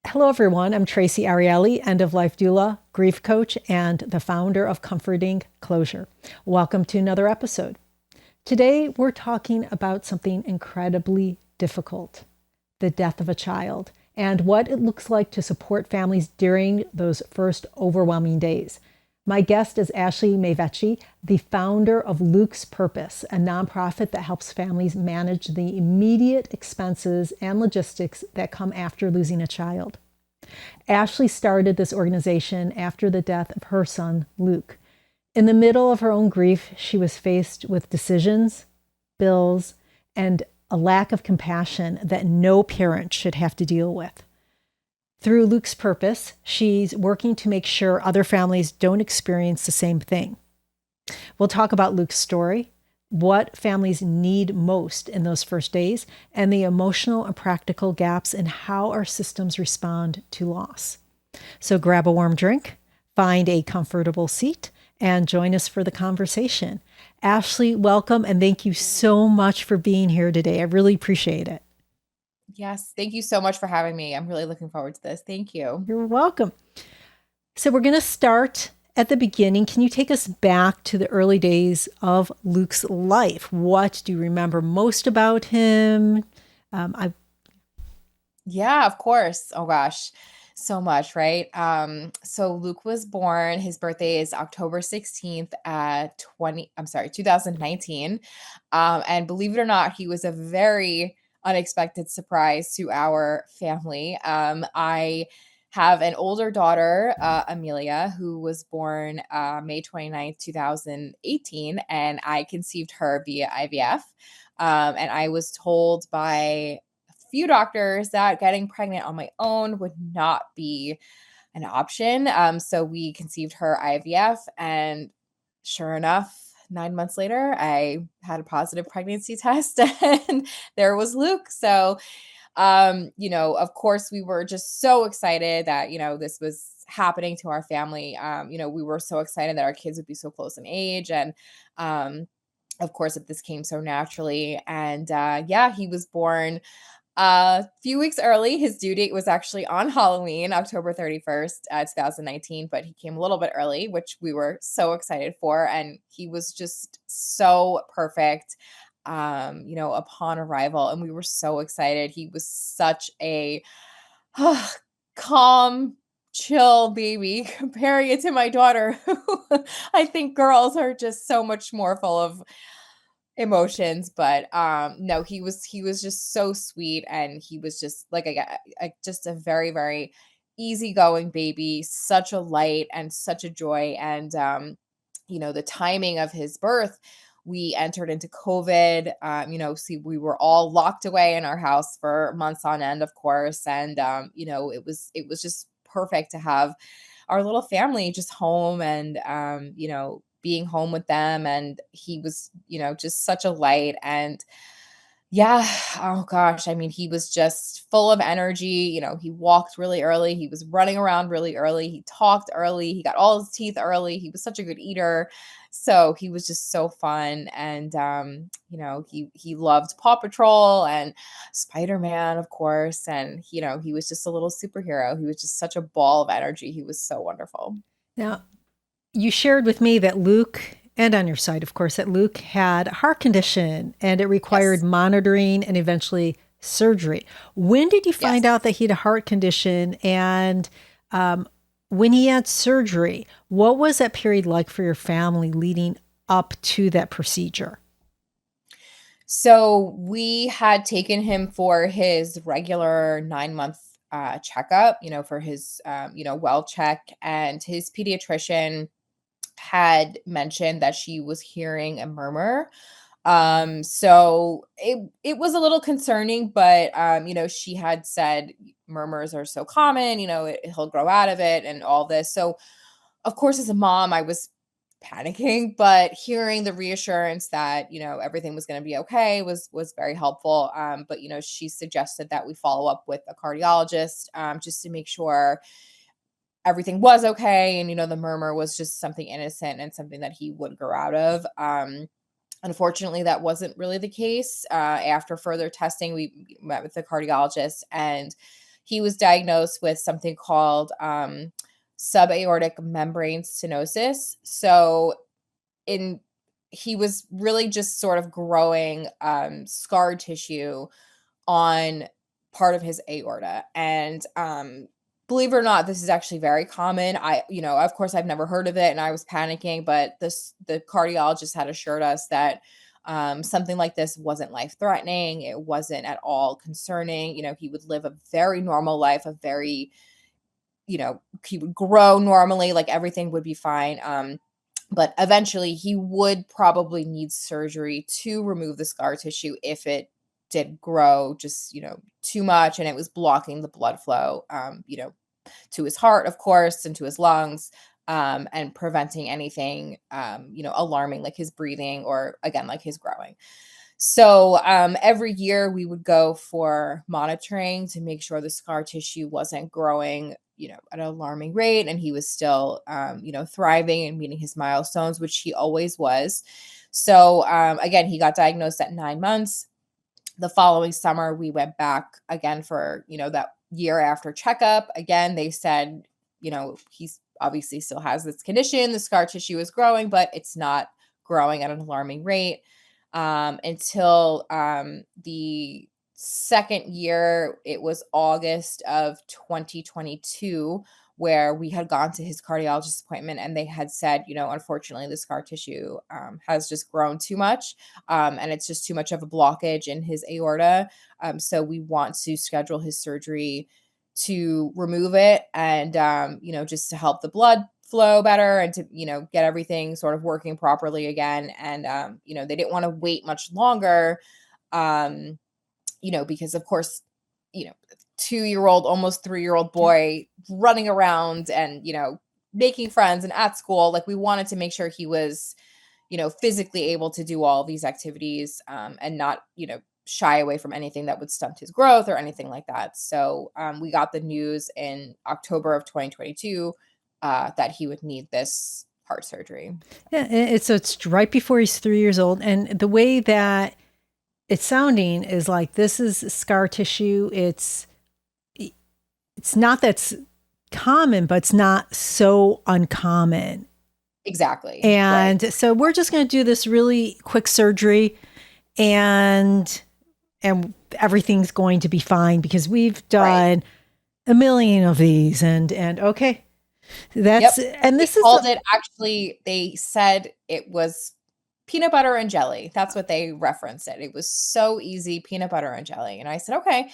Hello, everyone. I'm Traci Arieli, end-of-life doula, grief coach, and the founder of Comforting Closure. Welcome to another episode. Today, we're talking about something incredibly difficult, the death of a child, and what it looks like to support families during those first overwhelming days. My guest is Ashley Meyveci, the founder of Luke's Purpose, a nonprofit that helps families manage the immediate expenses and logistics that come after losing a child. Ashley started this organization after the death of her son, Luke. In the middle of her own grief, she was faced with decisions, bills, and a lack of compassion that no parent should have to deal with. Through Luke's Purpose, she's working to make sure other families don't experience the same thing. We'll talk about Luke's story, what families need most in those first days, and the emotional and practical gaps in how our systems respond to loss. So grab a warm drink, find a comfortable seat, and join us for the conversation. Ashley, welcome, and thank you so much for being here today. I really appreciate it. Yes, thank you so much for having me. I'm really looking forward to this. Thank you. You're welcome. So we're going to start at the beginning. Can you take us back to the early days of Luke's life? What do you remember most about him? Yeah, of course. Oh gosh, so much, right? So Luke was born, his birthday is October 16th at 2019. And believe it or not, he was a very unexpected surprise to our family. I have an older daughter, Amelia, who was born May 29th, 2018, and I conceived her via IVF. And I was told by few doctors that getting pregnant on my own would not be an option. So we conceived her IVF, and sure enough, 9 months later, I had a positive pregnancy test, and there was Luke. So, of course, we were just so excited that this was happening to our family. We were so excited that our kids would be so close in age, and of course, that this came so naturally. And yeah, he was born a few weeks early. His due date was actually on Halloween, October 31st, 2019, but he came a little bit early, which we were so excited for. And he was just so perfect, upon arrival. And we were so excited. He was such a calm, chill baby, comparing it to my daughter, who I think girls are just so much more full of emotions. But no, he was just so sweet, and he was just like just a very, very easygoing baby, such a light and such a joy. And the timing of his birth, we entered into COVID. See, we were all locked away in our house for months on end, of course. And it was just perfect to have our little family just home, and being home with them. And he was just such a light. And yeah, oh gosh, I mean, he was just full of energy. He walked really early, he was running around really early, he talked early, he got all his teeth early, he was such a good eater. So he was just so fun. And he loved Paw Patrol and Spider-Man, of course. And he was just a little superhero. He was just such a ball of energy. He was so wonderful. Now, you shared with me that Luke, and on your site, of course, that Luke had a heart condition and it required Yes. monitoring and eventually surgery. When did you find Yes. out that he had a heart condition? And when he had surgery, what was that period like for your family leading up to that procedure? So we had taken him for his regular 9 month checkup, for his, well check. And his pediatrician had mentioned that she was hearing a murmur. So it was a little concerning, but she had said murmurs are so common, he'll grow out of it and all this. So of course, as a mom, I was panicking, but hearing the reassurance that, everything was going to be okay was very helpful. But she suggested that we follow up with a cardiologist, just to make sure everything was okay. And the murmur was just something innocent and something that he would grow out of. Unfortunately, that wasn't really the case. After further testing, we met with the cardiologist, and he was diagnosed with something called subaortic membrane stenosis. So in he was really just sort of growing scar tissue on part of his aorta. And believe it or not, this is actually very common. Of course, I've never heard of it, and I was panicking, but the cardiologist had assured us that something like this wasn't life threatening. It wasn't at all concerning. He would live a very normal life, he would grow normally, like everything would be fine. But eventually he would probably need surgery to remove the scar tissue if it did grow just, too much and it was blocking the blood flow, to his heart, of course, and to his lungs, and preventing anything, alarming like his breathing or again, like his growing. So every year we would go for monitoring to make sure the scar tissue wasn't growing, at an alarming rate. And he was still, thriving and meeting his milestones, which he always was. So again, he got diagnosed at 9 months. The following summer, we went back again for, that year after checkup. Again, they said, he's obviously still has this condition. The scar tissue is growing, but it's not growing at an alarming rate. Until the second year, it was August of 2022, where we had gone to his cardiologist appointment and they had said, unfortunately, the scar tissue has just grown too much, and it's just too much of a blockage in his aorta. So we want to schedule his surgery to remove it and, just to help the blood flow better and to, get everything sort of working properly again. And, they didn't want to wait much longer, because of course, 2-year-old, almost 3-year-old boy running around and, making friends and at school, like we wanted to make sure he was, physically able to do all of these activities, and not, shy away from anything that would stunt his growth or anything like that. So we got the news in October of 2022 that he would need this heart surgery. Yeah, it's right before he's 3 years old, and the way that it's sounding is like this is scar tissue. It's not that's common, but it's not so uncommon. Exactly. And right. So we're just going to do this really quick surgery, and everything's going to be fine because we've done a million of these, and okay. That's and this actually, they said it was peanut butter and jelly. That's what they referenced it. It was so easy, peanut butter and jelly. And I said, okay.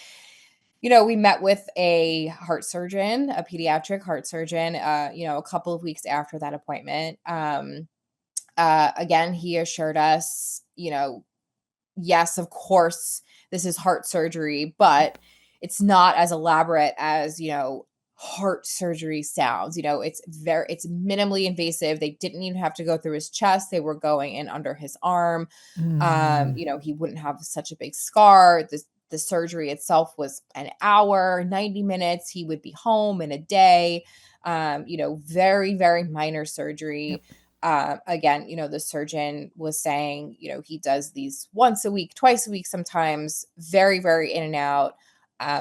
We met with a heart surgeon, a pediatric heart surgeon, a couple of weeks after that appointment. Again, he assured us, yes, of course, this is heart surgery, but it's not as elaborate as, heart surgery sounds. It's minimally invasive. They didn't even have to go through his chest. They were going in under his arm. He wouldn't have such a big scar. The surgery itself was an hour, 90 minutes. He would be home in a day. Very, very minor surgery. Again, the surgeon was saying, he does these once a week, twice a week, sometimes very, very in and out.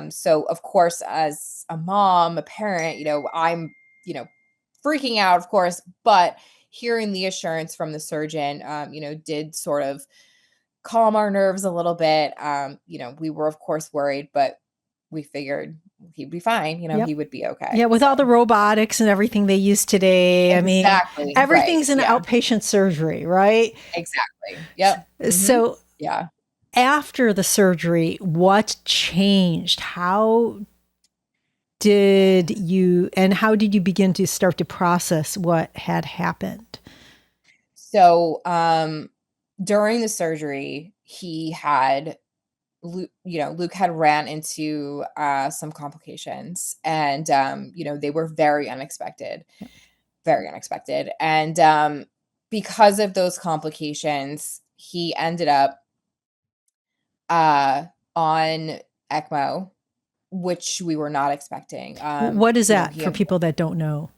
So of course, as a mom, a parent, I'm, freaking out, of course, but hearing the assurance from the surgeon, did sort of calm our nerves a little bit. We were of course worried, but we figured he'd be fine. He would be okay. Yeah, with all the robotics and everything they use today. Exactly. I mean, everything's an outpatient surgery, right? Exactly. Yep. So after the surgery, what changed? How did you begin to start to process what had happened? So during the surgery, he had Luke had ran into some complications, and they were very unexpected. And because of those complications, he ended up on ECMO, which we were not expecting. What is that for people that don't know?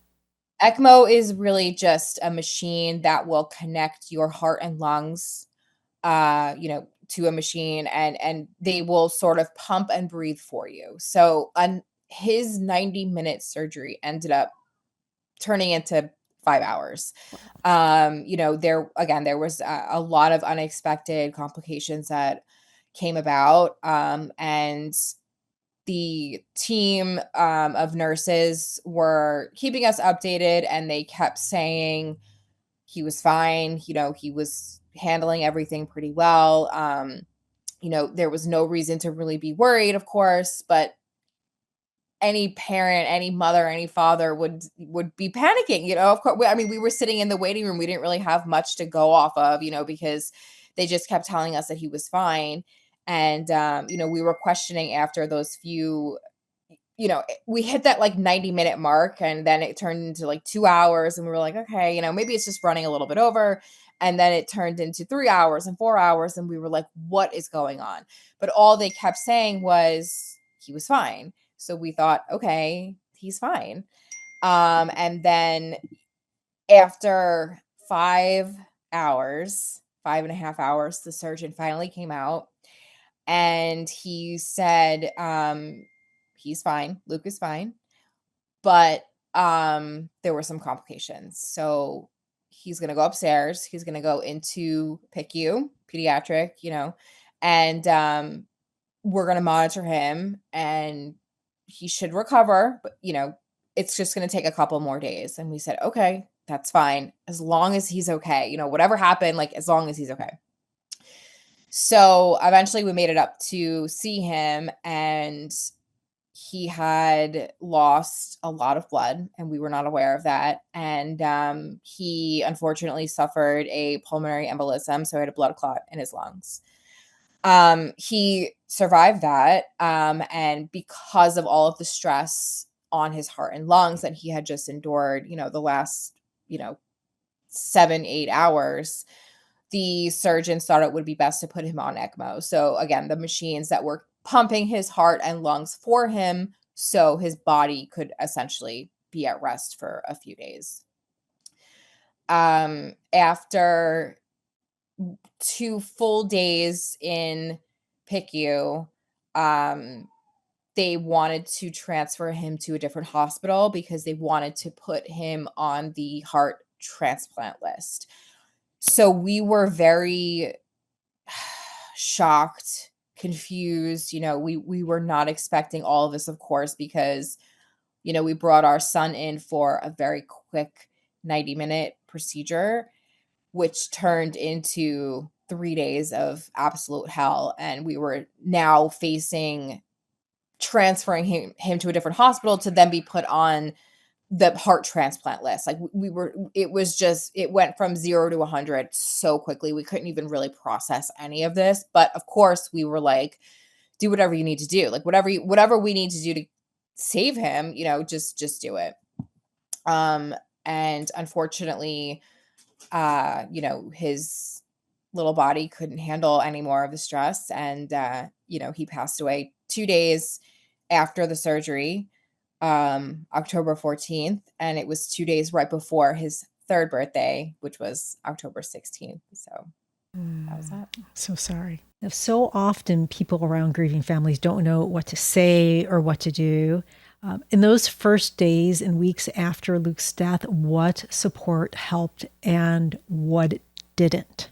ECMO is really just a machine that will connect your heart and lungs to a machine, and they will sort of pump and breathe for you. So on his 90-minute surgery ended up turning into 5 hours. There was a lot of unexpected complications that came about. And the team of nurses were keeping us updated, and they kept saying he was fine. He was handling everything pretty well. There was no reason to really be worried, of course, but any parent, any mother, any father would be panicking, of course. I mean, we were sitting in the waiting room. We didn't really have much to go off of, because they just kept telling us that he was fine. And we were questioning after those few, we hit that like 90-minute mark, and then it turned into like 2 hours, and we were like, okay, maybe it's just running a little bit over. And then it turned into 3 hours and 4 hours, and we were like, what is going on? But all they kept saying was he was fine. So we thought, okay, he's fine. And then after 5 hours, 5.5 hours, the surgeon finally came out, and he said, he's fine. Luke is fine. But there were some complications. So he's going to go upstairs. He's going to go into PICU, pediatric, and we're going to monitor him, and he should recover, but it's just going to take a couple more days. And we said, okay, that's fine. As long as he's okay, whatever happened, like as long as he's okay. So eventually we made it up to see him, and he had lost a lot of blood, and we were not aware of that. And he unfortunately suffered a pulmonary embolism. So he had a blood clot in his lungs. He survived that. And because of all of the stress on his heart and lungs that he had just endured, the last, 7-8 hours, the surgeons thought it would be best to put him on ECMO. So again, the machines that were pumping his heart and lungs for him, so his body could essentially be at rest for a few days. After 2 full days in PICU, they wanted to transfer him to a different hospital because they wanted to put him on the heart transplant list. So we were very shocked, confused. We were not expecting all of this, of course, because, we brought our son in for a very quick 90-minute procedure, which turned into 3 days of absolute hell. And we were now facing transferring him to a different hospital to then be put on the heart transplant list. Like it went from 0 to 100 so quickly. We couldn't even really process any of this. But of course we were like, do whatever you need to do. Like whatever we need to do to save him, just do it. And unfortunately, his little body couldn't handle any more of the stress. And, he passed away 2 days after the surgery, October 14th. And it was 2 days right before his third birthday, which was October 16th. So that was that. So sorry. So often people around grieving families don't know what to say or what to do. In those first days and weeks after Luke's death, what support helped and what didn't?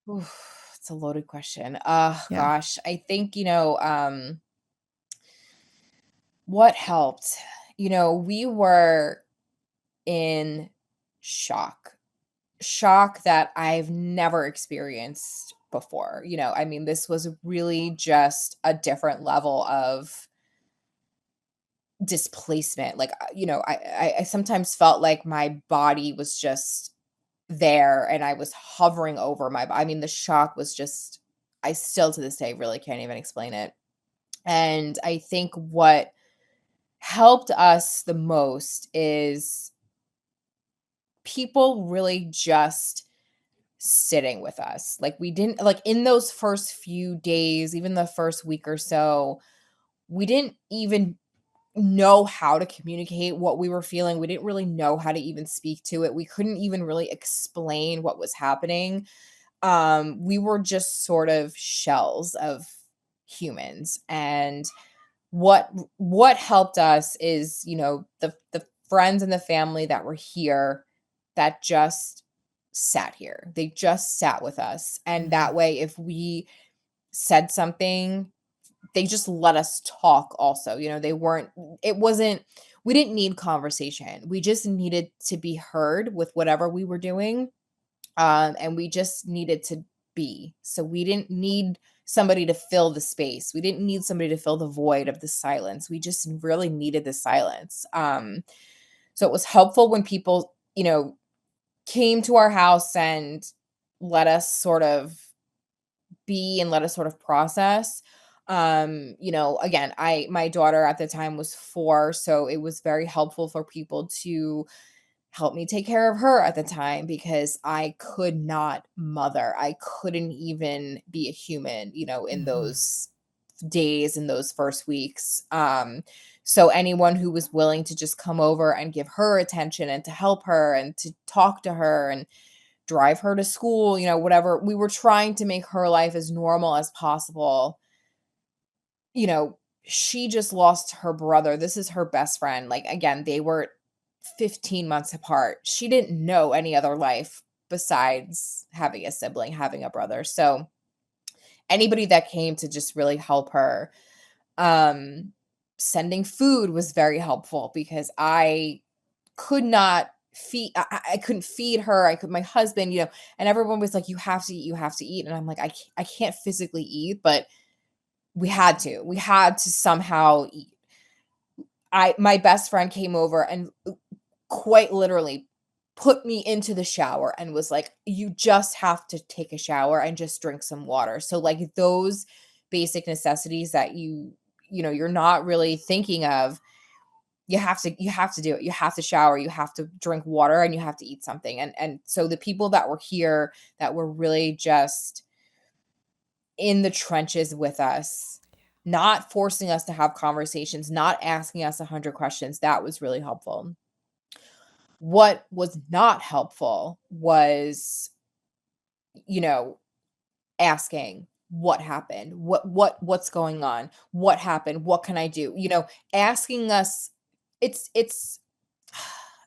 It's a loaded question. Yeah. Gosh, I think, what helped? We were in shock that I've never experienced before. I mean, this was really just a different level of displacement. Like, I sometimes felt like my body was just there, and I was hovering over I mean, the shock was just, I still to this day really can't even explain it. And I think what helped us the most is people really just sitting with us. Like, we didn't, like, in those first few days, even the first week or so, we didn't even know how to communicate what we were feeling. We didn't really know how to even speak to it. We couldn't even really explain what was happening. we were just sort of shells of humans. And what helped us is, the friends and the family that were here that just sat here. They just sat with us. And Mhm. that way, if we said something, they just let us talk also. They weren't, it wasn't, we didn't need conversation. We just needed to be heard with whatever we were doing. And we just needed to be. So we didn't need somebody to fill the space. We didn't need somebody to fill the void of the silence. We just really needed the silence. So it was helpful when people, came to our house and let us sort of be and let us sort of process. Again, my daughter at the time was 4, so it was very helpful for people to help me take care of her at the time because I could not mother. I couldn't even be a human, in Mhm. those days, in those first weeks. So anyone who was willing to just come over and give her attention and to help her and to talk to her and drive her to school, whatever. We were trying to make her life as normal as possible. You know, she just lost her brother. This is her best friend. Like, again, they were 15 months apart. She didn't know any other life besides having a sibling, having a brother. So anybody that came to just really help her, um, sending food was very helpful because I could not feed I couldn't feed her. I could my husband, and everyone was like, "You have to eat, you have to eat." And I'm like, I can't physically eat, but we had to. We had to somehow eat. My best friend came over and quite literally put me into the shower and was like, "You just have to take a shower and just drink some water." So, like, those basic necessities that you're not really thinking of, you have to do it. You have to shower, you have to drink water, and you have to eat something. And so the people that were here that were really just in the trenches with us, not forcing us to have conversations, not asking us 100 questions, that was really helpful. What was not helpful was, you know, asking what happened, what's going on, what happened, what can I do? Asking us, it's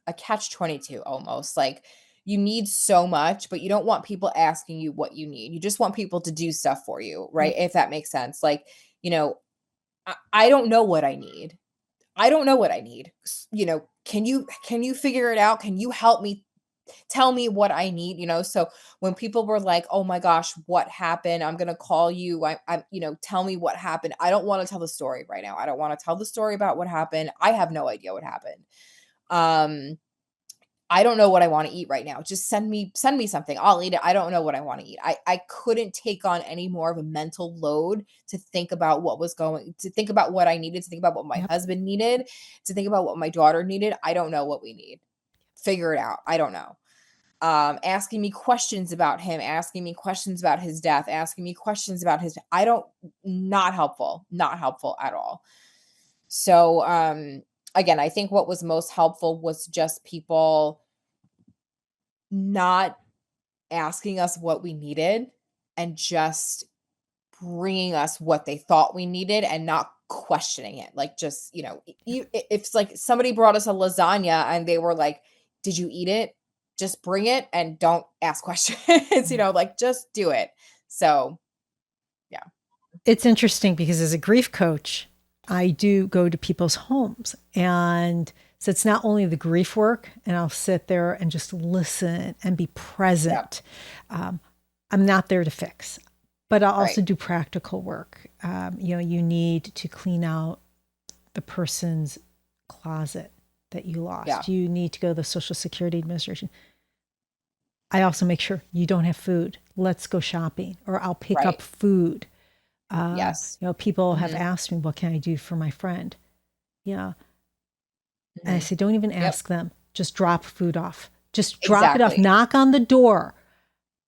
a catch 22 almost. Like, you need so much, but you don't want people asking you what you need. You just want people to do stuff for you, right? Yep. If that makes sense. Like, you know, I don't know what I need. I don't know what I need. Can you figure it out? Can you help me tell me what I need? So when people were like, "Oh my gosh, what happened? I'm gonna call you. Tell me what happened." I don't want to tell the story right now. I don't want to tell the story about what happened. I have no idea what happened. Um, I don't know what I want to eat right now. Just send me something. I'll eat it. I don't know what I want to eat. I couldn't take on any more of a mental load to think about to think about what I needed, to think about what my Yep. husband needed, to think about what my daughter needed. I don't know what we need. Figure it out. I don't know. Asking me questions about him, asking me questions about his death, asking me questions about his I don't not helpful, not helpful at all. So again, I think what was most helpful was just people not asking us what we needed and just bringing us what they thought we needed and not questioning it. Like, just, if it's like somebody brought us a lasagna and they were like, "Did you eat it?" Just bring it and don't ask questions, Mhm. like, just do it. So, yeah. It's interesting because as a grief coach, I do go to people's homes. And so it's not only the grief work, and I'll sit there and just listen and be Yep. present. Um, I'm not there to fix, but I'll Right. also do practical work. You need to clean out the person's closet that you Yeah. lost. You need to go to the Social Security Administration. I also make sure you don't have food. Let's go shopping, or I'll pick Right. up food. Yes. People have Mhm. asked me, what can I do for my friend? Yeah. And I Mhm. say, don't even Yep. ask them. Just drop food off. Just drop it off. Exactly. Knock on the door.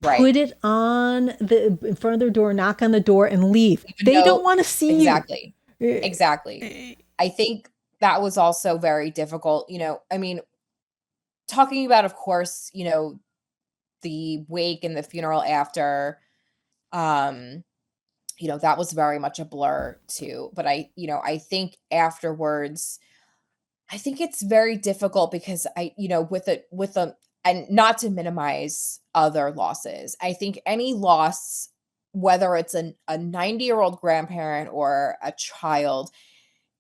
Right. Put it on the in front of their door. Knock on the door and leave. Even They though don't want to see you. exactly. Eh, Exactly. eh, I think that was also very difficult, I mean, talking about, of course, the wake and the funeral after, um, that was very much a blur too. But I think afterwards, I think it's very difficult because with a and not to minimize other losses. I think any loss, whether it's a 90-year-old grandparent or a child,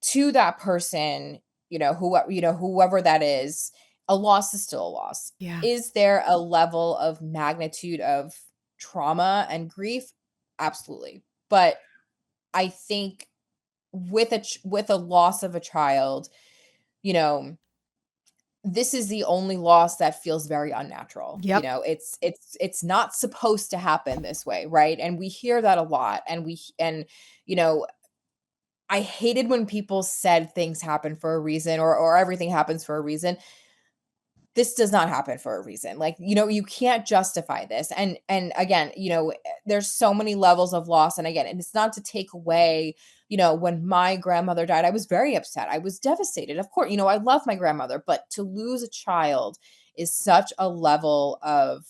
to that person, whoever that is, a loss is still a loss. Yeah. Is there a level of magnitude of trauma and grief? Absolutely. But I think with a loss of a child, you know, this is the only loss that feels very unnatural. Yep. It's not supposed to happen this way, right? And we hear that a lot, and you know, I hated when people said things happen for a reason, or everything happens for a reason. This does not happen for a reason. Like, you can't justify this. And again, there's so many levels of loss. And again, and it's not to take away, when my grandmother died, I was very upset. I was devastated. Of course, I love my grandmother, but to lose a child is such a level of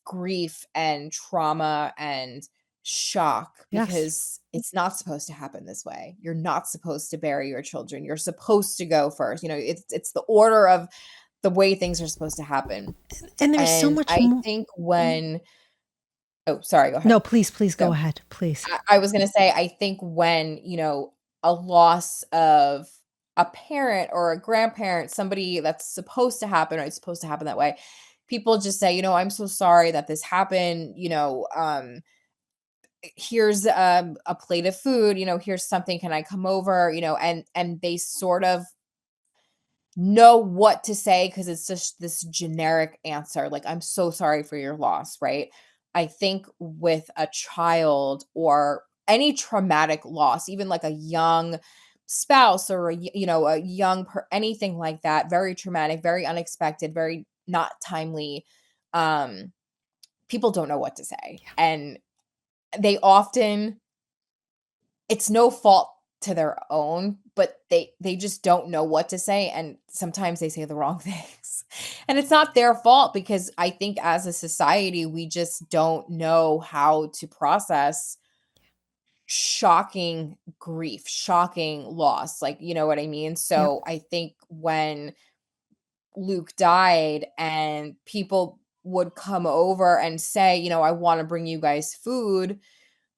grief and trauma and shock, Yes. because it's not supposed to happen this way. You're not supposed to bury your children. You're supposed to go first. It's the order of the way things are supposed to happen. And there's so And much I more. think when Oh, sorry, go ahead. No, please go No, ahead. Please. I was gonna say, I think when, a loss of a parent or a grandparent, somebody that's supposed to happen, or it's supposed to happen that way, people just say, "I'm so sorry that this happened, here's, a plate of food, here's something, can I come over?" And they sort of know what to say, because it's just this generic answer, like, "I'm so sorry for your loss," right? I think with a child or any traumatic loss, even like a young spouse, or a young anything like that, very traumatic, very unexpected, very not timely, um, people don't know what to say. Yeah. And they often it's no fault to their own, but they just don't know what to say, and sometimes they say the wrong things. And it's not their fault, because I think as a society, we just don't know how to process shocking grief, shocking loss, like, you know what I mean? Yep. So I think when Luke died and people would come over and say, "I wanna bring you guys food,"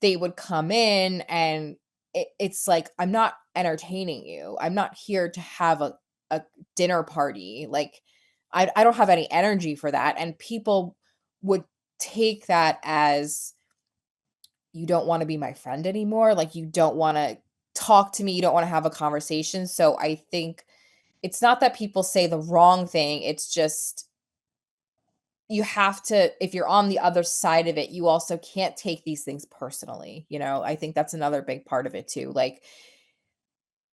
they would come in, and it's like, "I'm not entertaining you. I'm not here to have a dinner party." Like, I don't have any energy for that, and people would take that as, "You don't wanna be my friend anymore, like, you don't wanna talk to me, you don't wanna have a conversation." So I think it's not that people say the wrong thing, it's just you have to, if you're on the other side of it, you also can't take these things personally. I think that's another big part of it too. Like,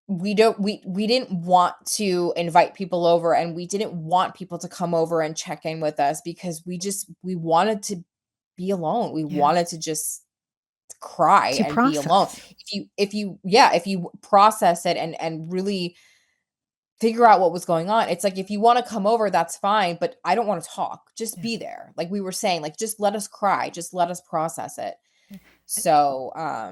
we didn't want to invite people over, and we didn't want people to come over and check in with us, because we wanted to be alone. We Yeah. wanted to just cry To and be alone. process. If you process it and really figure out what was going on. It's like, if you wanna come over, that's fine, but I don't wanna talk. Just Yeah. be there. Like we were saying, like, just let us cry, just let us process it. Yeah. So, I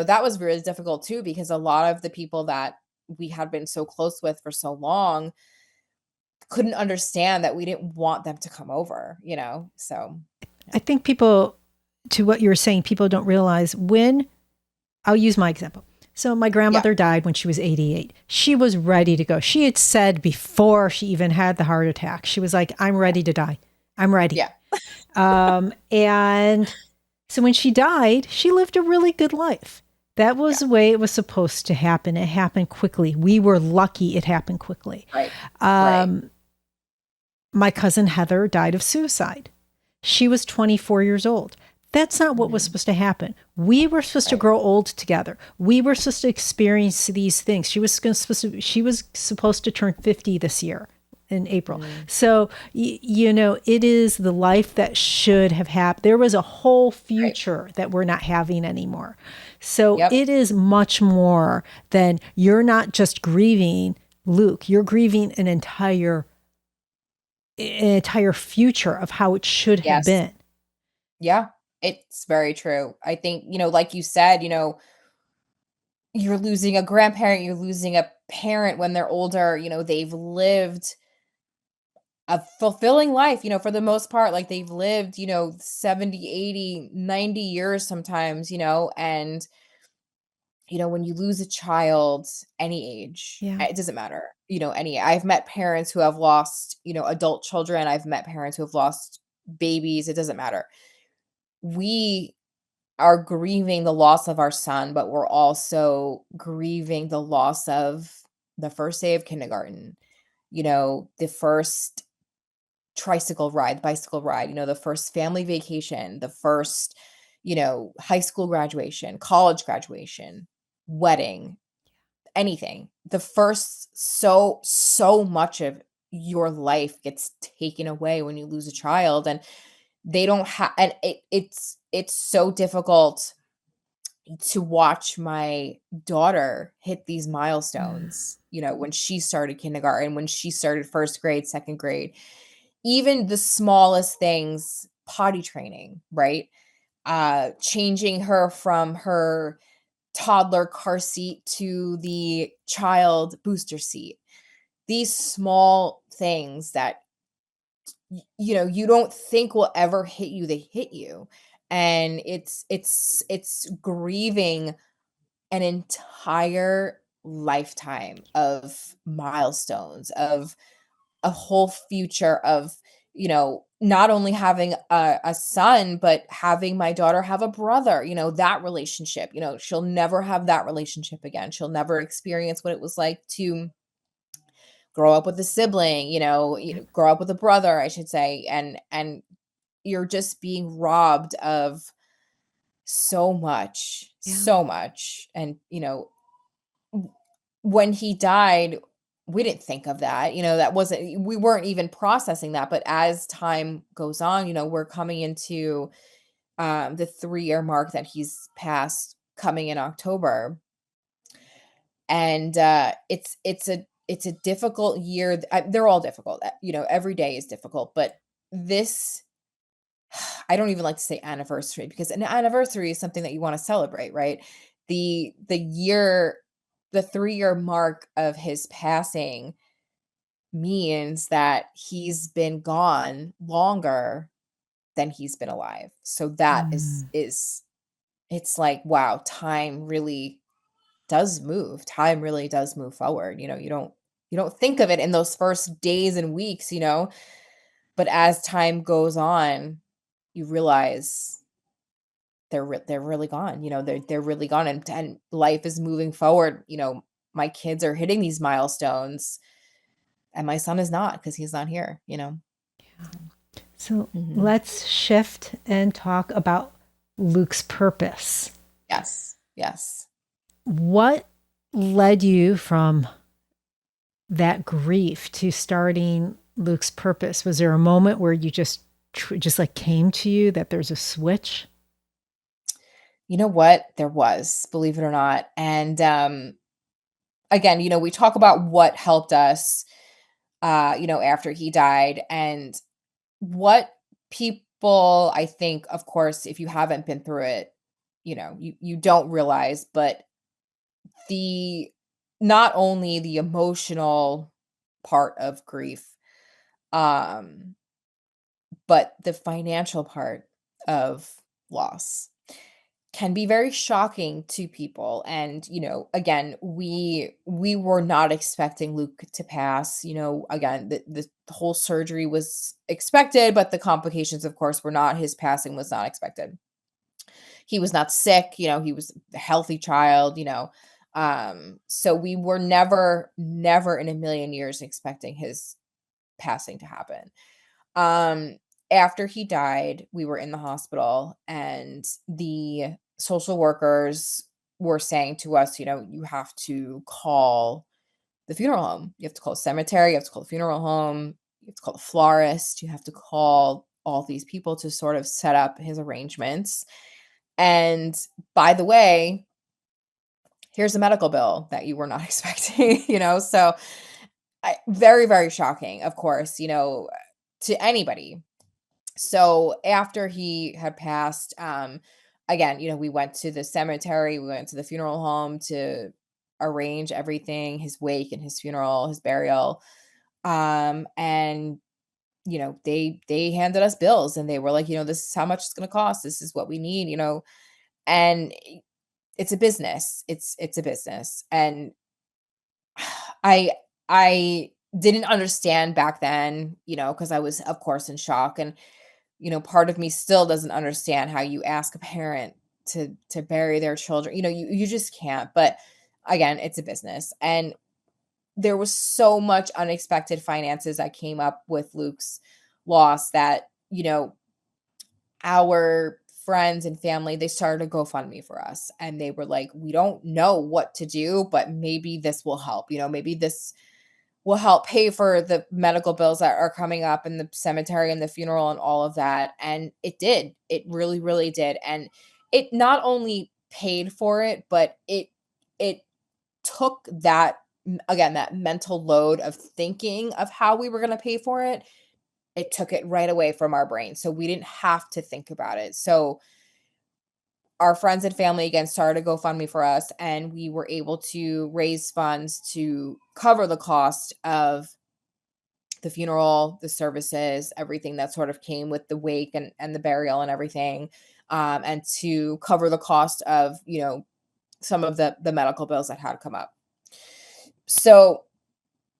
that was really difficult too, because a lot of the people that we had been so close with for so long couldn't understand that we didn't want them to come over. So, yeah. I think people, to what you were saying, people don't realize when, I'll use my example. So my Yeah. grandmother died when she was 88. She was ready to go. She had said before she even had the heart attack, she was like, "I'm ready to die. I'm ready." Yeah. And so when she died, she lived a really good life. That was Yeah. the way it was supposed to happen. It happened quickly. We were lucky it happened quickly. Right. Right. My cousin Heather died of suicide. She was 24 years old. That's not what was Mhm. supposed to happen. We were supposed to Right. grow old together. We were supposed to experience these things. She was supposed to turn 50 this year in April. Mm. So, it is the life that should have happened. There was a whole Right. future that we're not having anymore. So Yep. it is much more than, you're not just grieving Luke, you're grieving an entire entire future of how it should have Yes. been. Yeah. It's very true. I think, like you said, you're losing a grandparent, you're losing a parent when they're older, they've lived a fulfilling life, for the most part, like they've lived, 70, 80, 90 years sometimes, and when you lose a child, any age, Yeah. it doesn't matter, any. I've met parents who have lost, adult children. I've met parents who have lost babies. It doesn't matter. We are grieving the loss of our son, but we're also grieving the loss of the first day of kindergarten, the first tricycle ride, bicycle ride, the first family vacation, the first, high school graduation, college graduation, wedding, anything. The first so much of your life gets taken away when you lose a child, and they don't have, and it's so difficult to watch my daughter hit these Mm. milestones, when she started kindergarten, when she started first grade, second grade, even the smallest things, potty training, right? Changing her from her toddler car seat to the child booster seat. These small things that you don't think will ever hit you, they hit you. And it's grieving an entire lifetime of milestones, of a whole future of, not only having a son, but having my daughter have a brother, that relationship, she'll never have that relationship again. She'll never experience what it was like to grow up with a sibling, Yeah. grow up with a brother, I should say. And you're just being robbed of Yeah. so much. And, when he died, we didn't think of that, that wasn't, we weren't even processing that. But as time goes on, we're coming into the 3-year mark that he's passed, coming in October. And it's a difficult year. They're all difficult. Every day is difficult, but this, I don't even like to say anniversary, because an anniversary is something that you want to celebrate, right? The 3-year mark of his passing means that he's been gone longer than he's been alive. So that is Mm. is it's like, wow, time really does move. Time really does move forward. You don't think of it in those first days and weeks, but as time goes on, you realize they're really gone. They're really gone, and life is moving forward. My kids are hitting these milestones, and my son is not, because he's not here. So Mhm. let's shift and talk about Luke's purpose. Yes. Yes. What led you from that grief to starting Luke's purpose? Was there a moment where you just like came to you that there's a switch? You know what? There was, believe it or not. And again, we talk about what helped us after he died, and what people, I think, of course, if you haven't been through it, you don't realize, but the not only the emotional part of grief, um, but the financial part of loss can be very shocking to people. And again, we were not expecting Luke to pass. Again, the whole surgery was expected, but the complications, of course, were not. His passing was not expected. He was not sick, he was a healthy child. So we were never in a million years expecting his passing to happen. um, After he died, we were in the hospital, and the social workers were saying to us, you have to call the funeral home. You have to call the cemetery. You have to call the funeral home. You have to call the florist. You have to call all these people to sort of set up his arrangements. And by the way, here's a medical bill that you were not expecting, So very, very shocking, of course, to anybody. So after he had passed, again, we went to the cemetery, we went to the funeral home to arrange everything, his wake and his funeral, his burial. And they handed us bills and they were like, this is how much it's going to cost. This is what we need, and it's a business. It's a business. And I I didn't understand back then, because I was of course in shock. And part of me still doesn't understand how you ask a parent to bury their children. You just can't. But again, it's a business. And there was so much unexpected finances that came up with Luke's loss that, our friends and family, they started a GoFundMe for us. And they were like, we don't know what to do, but maybe this will help. Maybe this will help pay for the medical bills that are coming up in the cemetery and the funeral and all of that. And it did. It really, really did. And it not only paid for it, but it took that, again, that mental load of thinking of how we were going to pay for it. It took it right away from our brain. So we didn't have to think about it. So our friends and family again started a GoFundMe for us, and we were able to raise funds to cover the cost of the funeral, the services, everything that sort of came with the wake and the burial and everything, and to cover the cost of some of the medical bills that had come up. So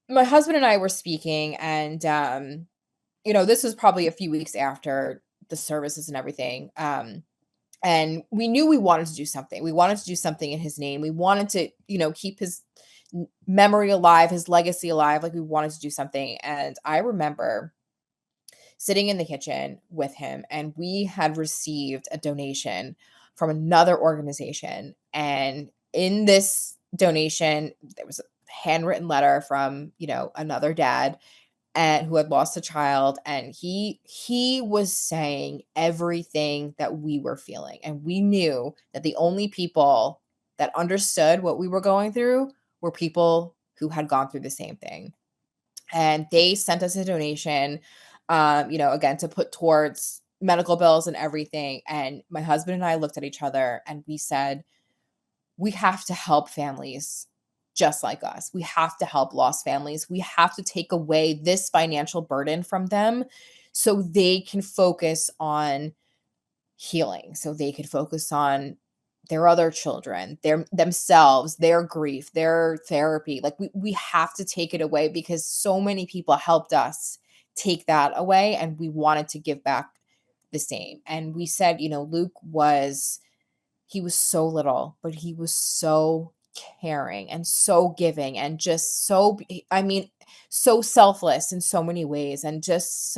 my husband and I were speaking, and this was probably a few weeks after the services and everything. And we knew we wanted to do something. We wanted to do something in his name. We wanted to, keep his memory alive, his legacy alive. Like we wanted to do something. And I remember sitting in the kitchen with him, and we had received a donation from another organization. And in this donation, there was a handwritten letter from, another dad and who had lost a child, and he was saying everything that we were feeling. And we knew that the only people that understood what we were going through were people who had gone through the same thing. And they sent us a donation, again, to put towards medical bills and everything. And my husband and I looked at each other and we said, we have to help families just like us. We have to help lost families. We have to take away this financial burden from them so they can focus on healing, so they can focus on their other children, their themselves, their grief, their therapy. Like we have to take it away because so many people helped us take that away, and we wanted to give back the same. And we said, Luke was he was so little, but he was so caring and so giving and just so selfless in so many ways, and just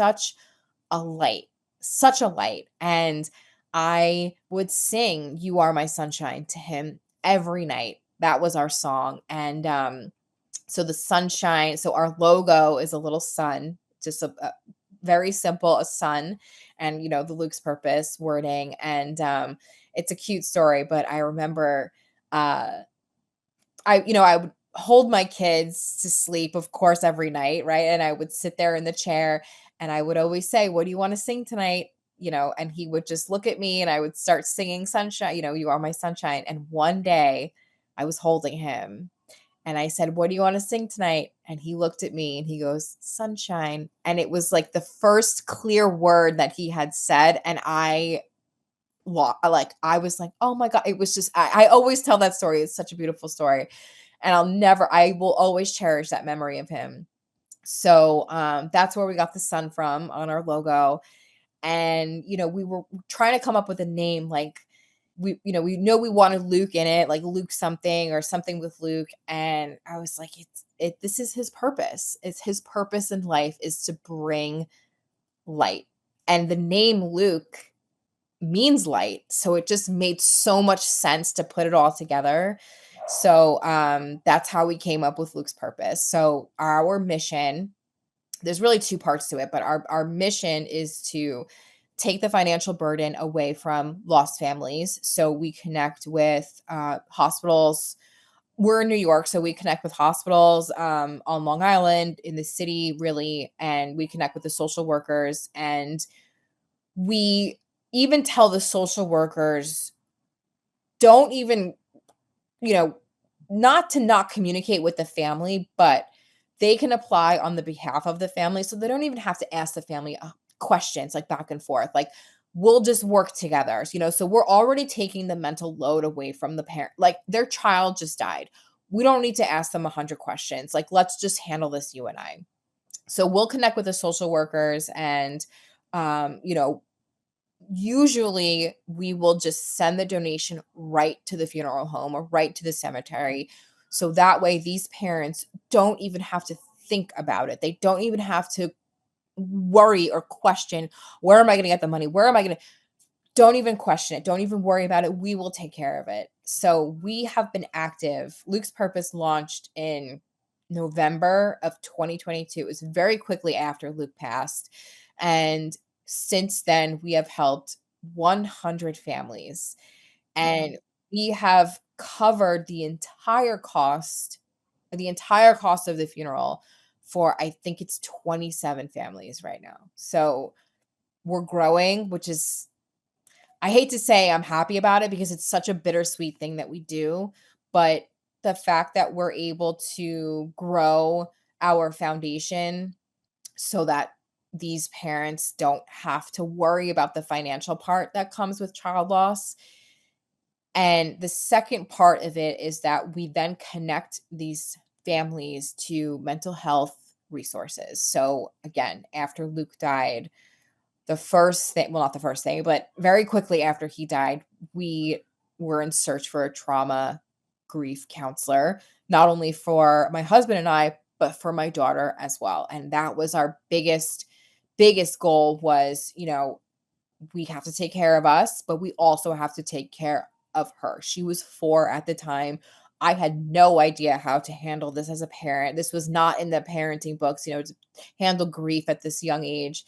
a light, such a light. And I would sing "You Are My Sunshine" to him every night. That was our song. And so the sunshine, so our logo is a little sun, just a very simple, a sun, and the Luke's purpose wording. And it's a cute story, but I remember I would hold my kids to sleep, of course, every night, right? And I would sit there in the chair and I would always say, "What do you want to sing tonight?" And he would just look at me and I would start singing Sunshine, "You Are My Sunshine." And one day I was holding him and I said, "What do you want to sing tonight?" And he looked at me and he goes, "Sunshine." And it was like the first clear word that he had said. And I was like, oh my God. It was just, I always tell that story. It's such a beautiful story. And I will always cherish that memory of him. So that's where we got the sun from on our logo. And, we were trying to come up with a name, like we know we wanted Luke in it, like Luke something or something with Luke. And I was like, this is his purpose. It's his purpose in life is to bring light. And the name Luke means light. So it just made so much sense to put it all together. So that's how we came up with Luke's purpose. So our mission, there's really two parts to it, but our mission is to take the financial burden away from lost families. So we connect with hospitals, we're in New York, so we connect with hospitals on Long Island, in the city, really, and we connect with the social workers. And we even tell the social workers, don't even, you know, not to not communicate with the family, but they can apply on the behalf of the family. So they don't even have to ask the family questions like back and forth. Like, we'll just work together, so we're already taking the mental load away from the parent. Like, their child just died. We don't need to ask them 100 questions. Like, let's just handle this, you and I. So we'll connect with the social workers, and you know usually we will just send the donation right to the funeral home or right to the cemetery. So that way these parents don't even have to think about it. They don't even have to worry or question, where am I going to get the money? Where am I going to? Don't even question it. Don't even worry about it. We will take care of it. So we have been active. Luke's Purpose launched in November of 2022. It was very quickly after Luke passed. And since then, we have helped 100 families. And we have covered the entire cost of the funeral for, I think it's 27 families right now. So we're growing, which is, I hate to say I'm happy about it because it's such a bittersweet thing that we do, but the fact that we're able to grow our foundation so that these parents don't have to worry about the financial part that comes with child loss. And the second part of it is that we then connect these families to mental health resources. So again, after Luke died, the first thing, well, not the first thing, but very quickly after he died, we were in search for a trauma grief counselor, not only for my husband and I, but for my daughter as well. And that was our biggest goal was, we have to take care of us, but we also have to take care of her. She was 4 at the time. I had no idea how to handle this as a parent. This was not in the parenting books, to handle grief at this young age.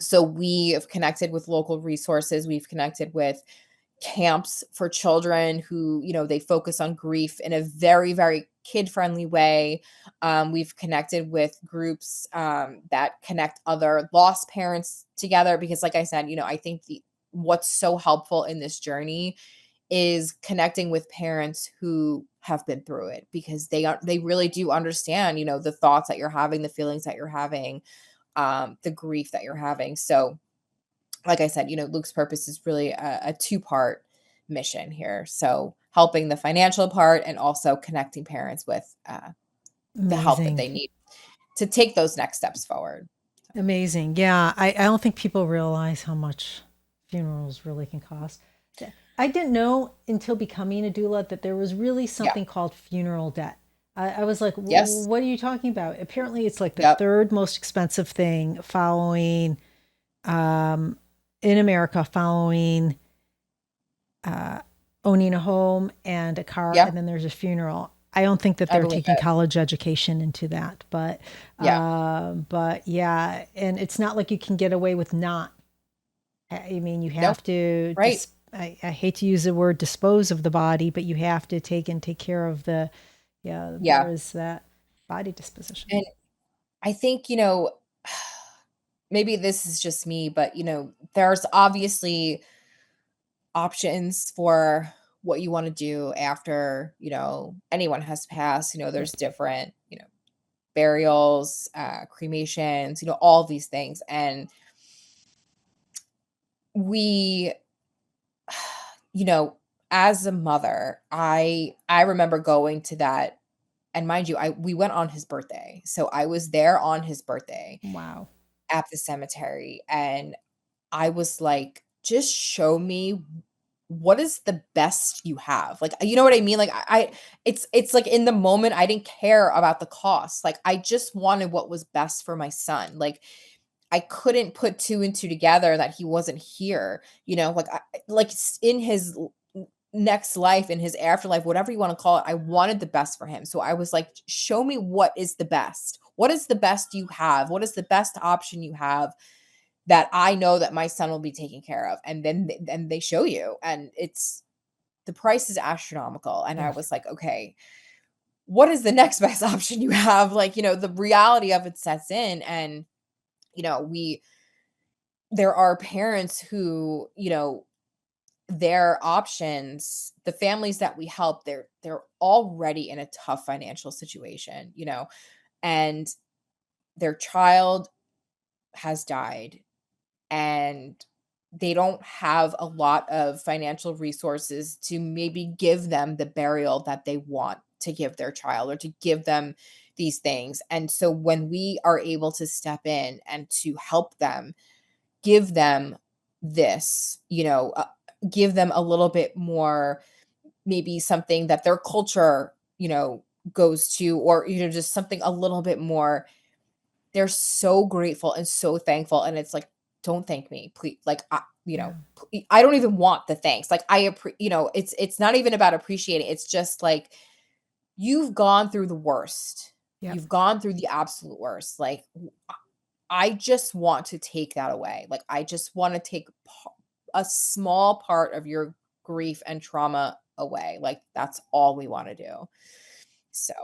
So we have connected with local resources. We've connected with camps for children who, they focus on grief in a very, very kid-friendly way. We've connected with groups that connect other lost parents together because, like I said, I think what's so helpful in this journey is connecting with parents who have been through it, because they really do understand, the thoughts that you're having, the feelings that you're having, the grief that you're having. So, like I said, Luke's Purpose is really a two-part mission here. So helping the financial part and also connecting parents with the help that Amazing. they need to take those next steps forward. Amazing. Yeah. I don't think people realize how much funerals really can cost. I didn't know until becoming a doula that there was really Yeah. something called funeral debt. I was like, Yes. what are you talking about? Apparently, it's like the Yep. third most expensive thing following, um, in America, following uh, owning a home and a car, Yeah. and then there's a funeral. I don't think that I they're believe taking it. college education into that, Yeah. but yeah, and it's not like you can get away with not. I mean, you Nope. have to Right. I hate to use the word dispose of the body, but you have to take care of there Yeah. is that body disposition. And I think, maybe this is just me, but, there's obviously options for what you want to do after, anyone has passed. There's Right. different, burials, cremations, all these things. And we, you know, as a mother, I remember going to that, and mind you, we went on his birthday. So I was there on his birthday Wow. at the cemetery, and I was like, just show me what is the best you have. Like, you know what I mean? Like, it's like in the moment, I didn't care about the cost. Like, I just wanted what was best for my son. Like, I couldn't put 2 and 2 together that he wasn't here, like, in his next life, in his afterlife, whatever you wanna call it, I wanted the best for him. So I was like, "Show me what is the best. What is the best you have? What is the best option you have that I know that my son will be taken care of?" And then they show you, and it's the price is astronomical. And I Yes. was like, okay, what is the next best option you have? Like, the reality of it sets in. And, there are parents who, their options, the families that we help, they're already in a tough financial situation, and their child has died, and they don't have a lot of financial resources to maybe give them the burial that they want to give their child, or to give them these things. And so when we are able to step in and to help them, give them this, give them a little bit more, maybe something that their culture, goes to, or, just something a little bit more, they're so grateful and so thankful. And it's like, don't thank me, please. Like, Yeah. I don't even want the thanks. Like, it's not even about appreciating. It's just like, you've gone through the worst. Yep. You've gone through the absolute worst. Like, I just want to take that away. Like, I just want to take a small part of your grief and trauma away. Like, that's all we want to do. So,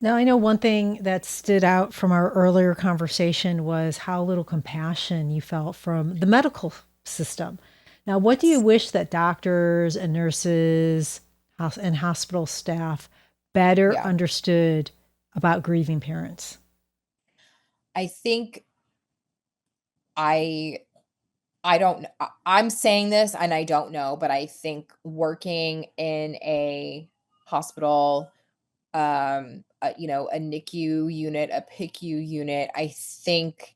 Now, I know one thing that stood out from our earlier conversation was how little compassion you felt from the medical system. Now, what do you yes. wish that doctors and nurses and hospital staff better Yeah. understood about grieving parents? I think I I don't I'm saying this and I don't know, but I think working in a hospital, a NICU unit, a PICU unit, I think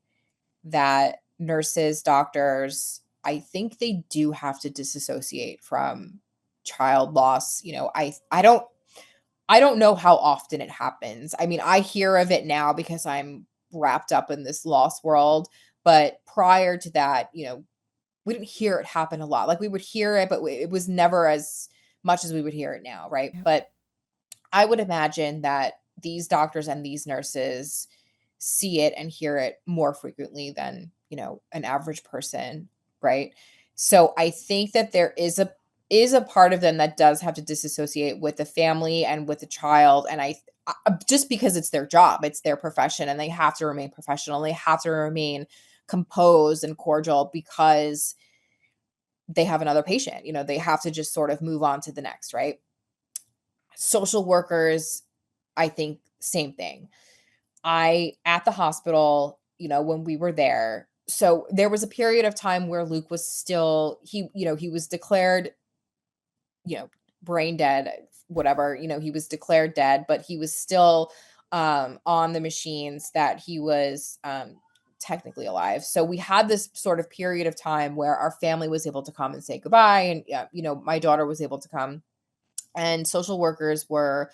that nurses, doctors, I think they do have to disassociate from child loss. I don't know how often it happens. I mean, I hear of it now because I'm wrapped up in this loss world, but prior to that, we didn't hear it happen a lot. Like, we would hear it, but it was never as much as we would hear it now, right? Yep. But I would imagine that these doctors and these nurses see it and hear it more frequently than, an average person, right? So I think that there is a part of them that does have to disassociate with the family and with the child. And just because it's their job, it's their profession, and they have to remain professional. They have to remain composed and cordial because they have another patient. They have to just sort of move on to the next, right? Social workers, I think same thing. At the hospital, when we were there, so there was a period of time where Luke was still, he was declared, you know, brain dead, whatever, he was declared dead, but he was still on the machines that he was technically alive. So we had this sort of period of time where our family was able to come and say goodbye. And, my daughter was able to come, and social workers were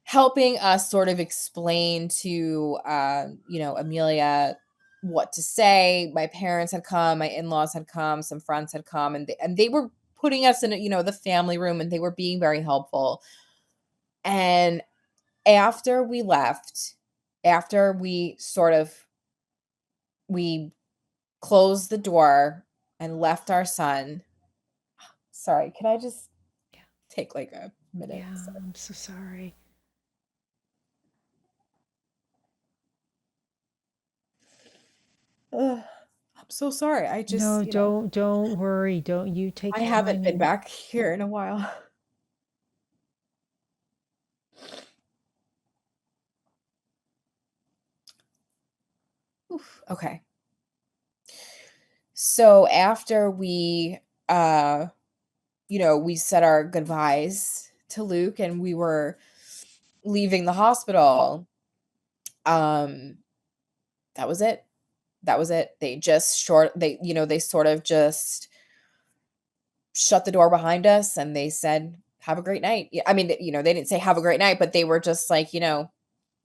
helping us sort of explain to, Amelia what to say. My parents had come, my in-laws had come, some friends had come, and they were putting us in, the family room, and they were being very helpful. And after we left, after we closed the door and left our son. Sorry, can I just Yeah. take like a minute? Yeah. I'm so sorry. Ugh, I'm so sorry. I just, No, don't worry. Don't you take I haven't time been and back here in a while. Oof, okay. So after uh, we said our goodbyes to Luke and we were leaving the hospital, um, that was it. That was it. They sort of just shut the door behind us, and they said, "Have a great night." Yeah, I mean, they didn't say have a great night, but they were just like,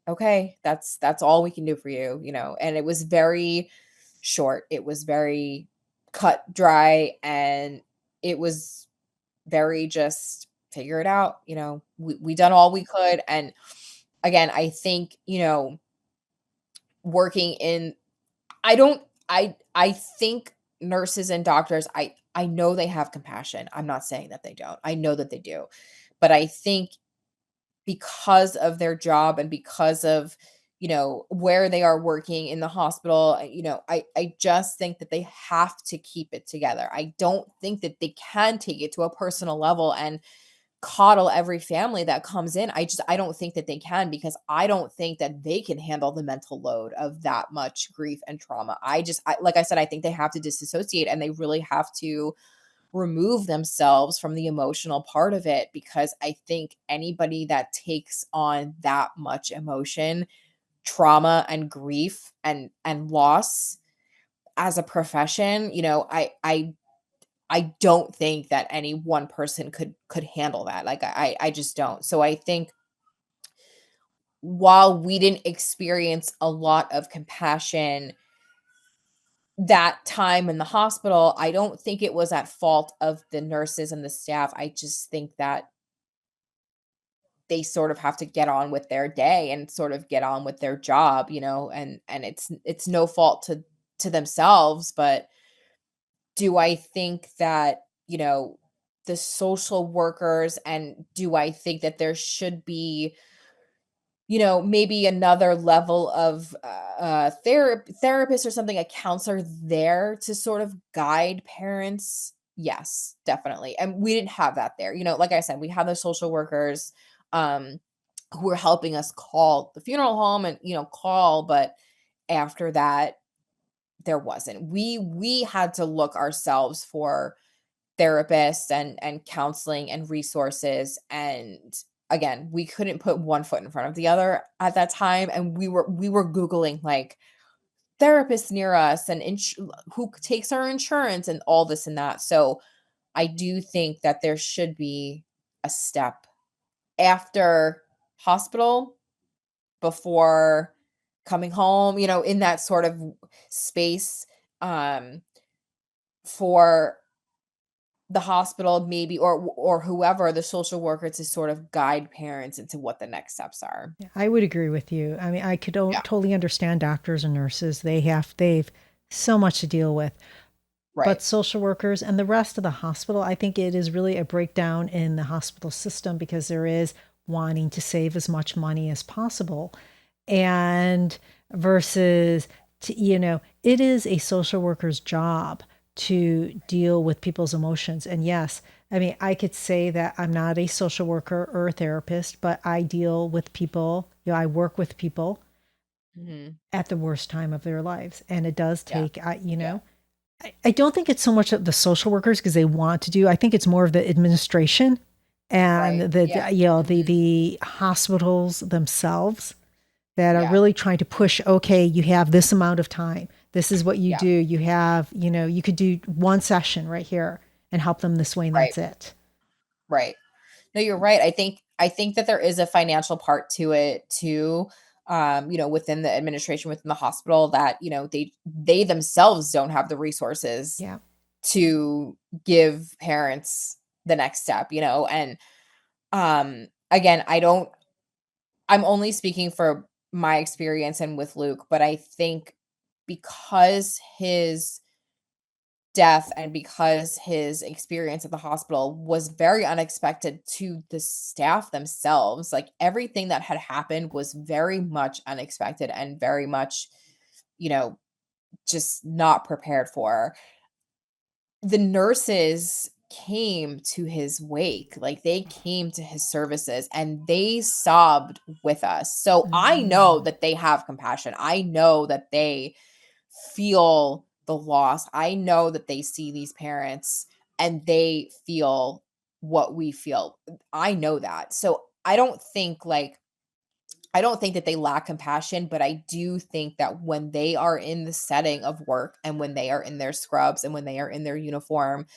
okay, that's all we can do for you, and it was very short. It was very cut dry, and it was very just figure it out, we done all we could. And again, I think, working in I don't I think nurses and doctors, I know they have compassion. I'm not saying that they don't. I know that they do. But I think because of their job and because of, where they are working in the hospital, I just think that they have to keep it together. I don't think that they can take it to a personal level and coddle every family that comes in. I don't think that they can, because I don't think that they can handle the mental load of that much grief and trauma. Like I said, I think they have to disassociate, and they really have to remove themselves from the emotional part of it, because I think anybody that takes on that much emotion, trauma and grief and loss as a profession, I don't think that any one person could handle that. Like I just don't. So I think while we didn't experience a lot of compassion that time in the hospital, I don't think it was at fault of the nurses and the staff. I just think that they sort of have to get on with their day and sort of get on with their job, and it's no fault to themselves. But do I think that, the social workers, and do I think that there should be, maybe another level of therapist or something, a counselor there to sort of guide parents? Yes, definitely. And we didn't have that there. Like I said, we had the social workers um who were helping us call the funeral home and, call, but after that there wasn't. We had to look ourselves for therapists and counseling and resources, and again, we couldn't put one foot in front of the other at that time, and we were googling like therapists near us and who takes our insurance and all this and that. So I do think that there should be a step after hospital, before coming home, in that sort of space, um, for the hospital, maybe, or whoever, the social worker, to sort of guide parents into what the next steps are. Yeah, I would agree with you. I mean, I could Yeah, totally understand doctors and nurses. They've so much to deal with. right. But social workers and the rest of the hospital, I think it is really a breakdown in the hospital system, because there is wanting to save as much money as possible. And versus, it is a social worker's job to deal with people's emotions. And yes, I mean, I could say that I'm not a social worker or a therapist, but I deal with people, I work with people Mhm. at the worst time of their lives. And it does Yeah, take, yeah, I don't think it's so much of the social workers because they want to do. I think it's more of the administration and right. Yeah. Mhm. the hospitals themselves that are Yeah, really trying to push. Okay, you have this amount of time. This is what you yeah, do. You have, you could do one session right here and help them this way, and right, that's it. right. No, you're right. I think that there is a financial part to it too. Within the administration, within the hospital, that, they themselves don't have the resources Yeah. to give parents the next step, and again, I'm only speaking for my experience and with Luke, but I think because his death and because his experience at the hospital was very unexpected to the staff themselves, like everything that had happened was very much unexpected and very much, you know, just not prepared for. The nurses came to his wake, like, they came to his services and they sobbed with us. So, I know Mm. that they have compassion. I know that they feel the loss. I know that they see these parents and they feel what we feel. I know that. So, I don't think that they lack compassion, but I do think that when they are in the setting of work and when they are in their scrubs and when they are in their uniform,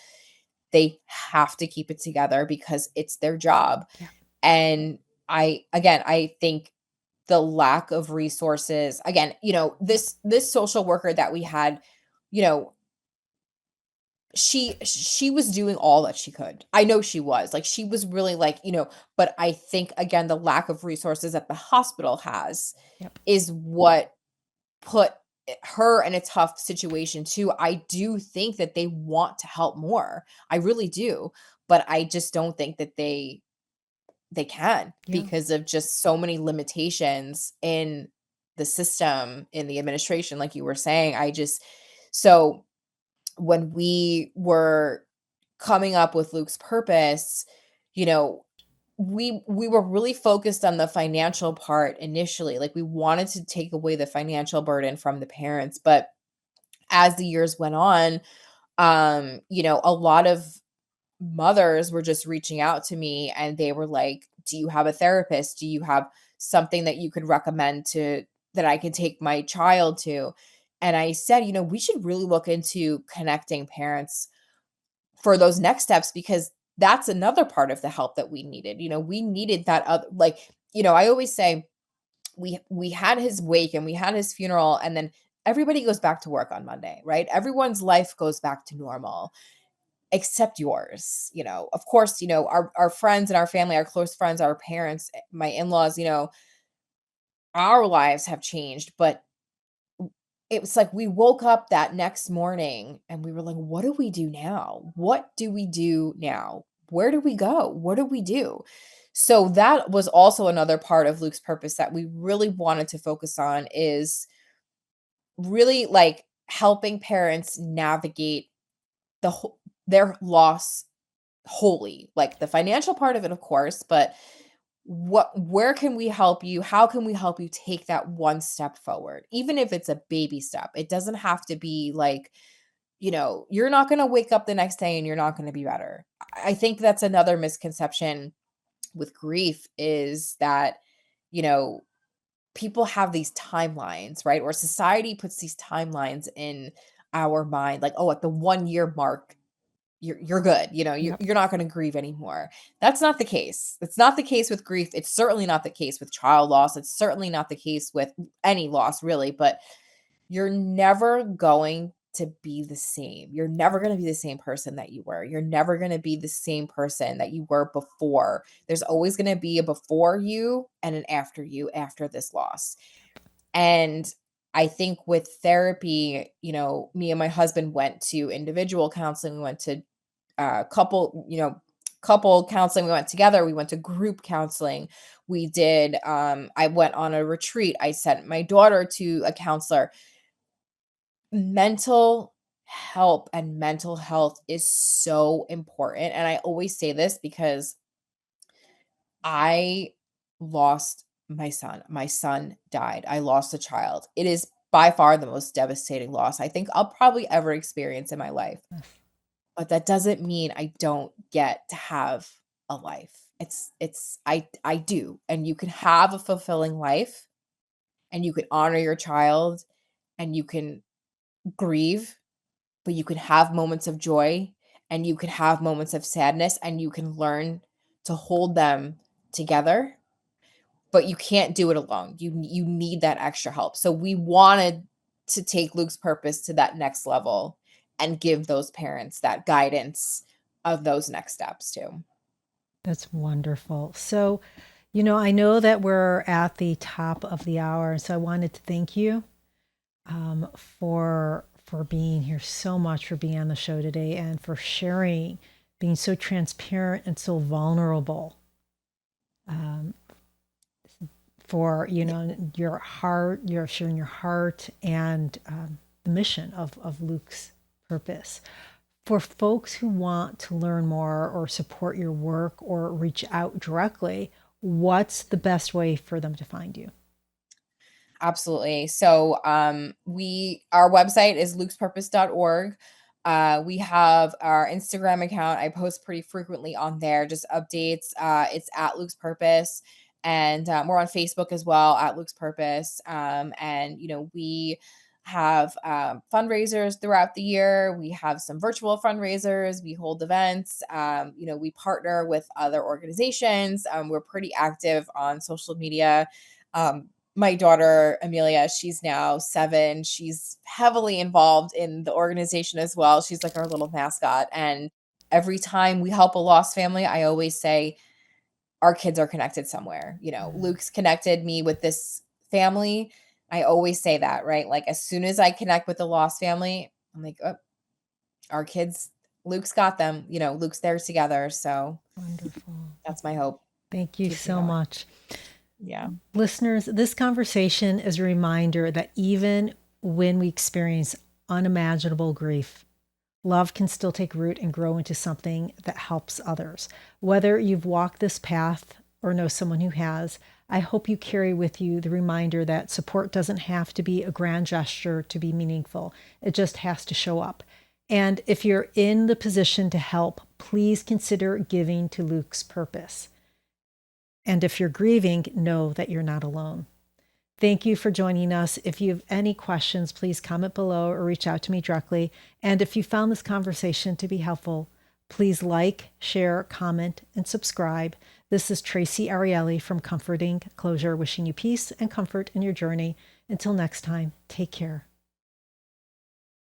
they have to keep it together because it's their job. Yeah. And I think the lack of resources, again, this social worker that we had, you know, she was doing all that she could. I know she was. Like, she was really, like, but I think, again, the lack of resources that the hospital has Yep. is what put her in a tough situation too. I do think that they want to help more. I really do, but I just don't think that they can Yeah. because of just so many limitations in the system, in the administration, like you were saying. So when we were coming up with Luke's purpose, you know, we were really focused on the financial part initially. Like we wanted to take away the financial burden from the parents, but as the years went on, a lot of mothers were just reaching out to me and they were like, "Do you have a therapist? Do you have something that you could recommend to that I could take my child to?" And I said, we should really look into connecting parents for those next steps because that's another part of the help that we needed. We needed that other like, I always say we had his wake and we had his funeral and then everybody goes back to work on Monday, right? Everyone's life goes back to normal except yours. Of course, our friends and our family, our close friends, our parents, my in-laws, our lives have changed, but it was like we woke up that next morning and we were like, what do we do now? What do we do now? Where do we go? What do we do? So that was also another part of Luke's purpose that we really wanted to focus on is really like helping parents navigate their loss wholly, like the financial part of it, of course, but where can we help you? How can we help you take that one step forward? Even if it's a baby step, it doesn't have to be like, you're not going to wake up the next day and you're not going to be better. I think that's another misconception with grief is that, you know, people have these timelines, right? Or society puts these timelines in our mind, like, oh, at the 1 year mark, you're good. Yep. You're not going to grieve anymore. That's not the case. It's not the case with grief. It's certainly not the case with child loss. It's certainly not the case with any loss, really. But you're never going to be the same. You're never going to be the same person that you were. You're never going to be the same person that you were before. There's always going to be a before you and an after you after this loss. And I think with therapy, me and my husband went to individual counseling. We went to couple counseling. We went together. We went to group counseling. I went on a retreat. I sent my daughter to a counselor. Mental help and mental health is so important. And I always say this because I lost my son. My son died. I lost a child. It is by far the most devastating loss I think I'll probably ever experience in my life. But that doesn't mean I don't get to have a life. I do. And you can have a fulfilling life and you can honor your child and you can grieve, but you can have moments of joy and you can have moments of sadness and you can learn to hold them together, but you can't do it alone. You need that extra help. So we wanted to take Luke's purpose to that next level and give those parents that guidance of those next steps too. That's wonderful. So, I know that we're at the top of the hour, so I wanted to thank you for being here so much, for being on the show today, and for sharing, being so transparent and so vulnerable. For your heart, you're sharing your heart and the mission of Luke's purpose. For folks who want to learn more or support your work or reach out directly, what's the best way for them to find you? Absolutely. So our website is lukespurpose.org. We have our Instagram account. I post pretty frequently on there, just updates. It's at Luke's Purpose. And we're on Facebook as well at Luke's Purpose. And we have fundraisers throughout the year. We have some virtual fundraisers. We hold events. We partner with other organizations. We're pretty active on social media. My daughter, Amelia, she's now 7. She's heavily involved in the organization as well. She's like our little mascot. And every time we help a lost family, I always say, our kids are connected somewhere. Luke's connected me with this family. I always say that, right? Like as soon as I connect with the lost family, I'm like, oh, our kids, Luke's got them, Luke's theirs together. So Wonderful. that's my hope. Thank you Keeps me so going. much. Yeah. Listeners, this conversation is a reminder that even when we experience unimaginable grief, love can still take root and grow into something that helps others. Whether you've walked this path or know someone who has, I hope you carry with you the reminder that support doesn't have to be a grand gesture to be meaningful. It just has to show up. And if you're in the position to help, please consider giving to Luke's purpose. And if you're grieving, know that you're not alone. Thank you for joining us. If you have any questions, please comment below or reach out to me directly. And if you found this conversation to be helpful, please like, share, comment, and subscribe. This is Traci Arieli from Comforting Closure, wishing you peace and comfort in your journey. Until next time, take care.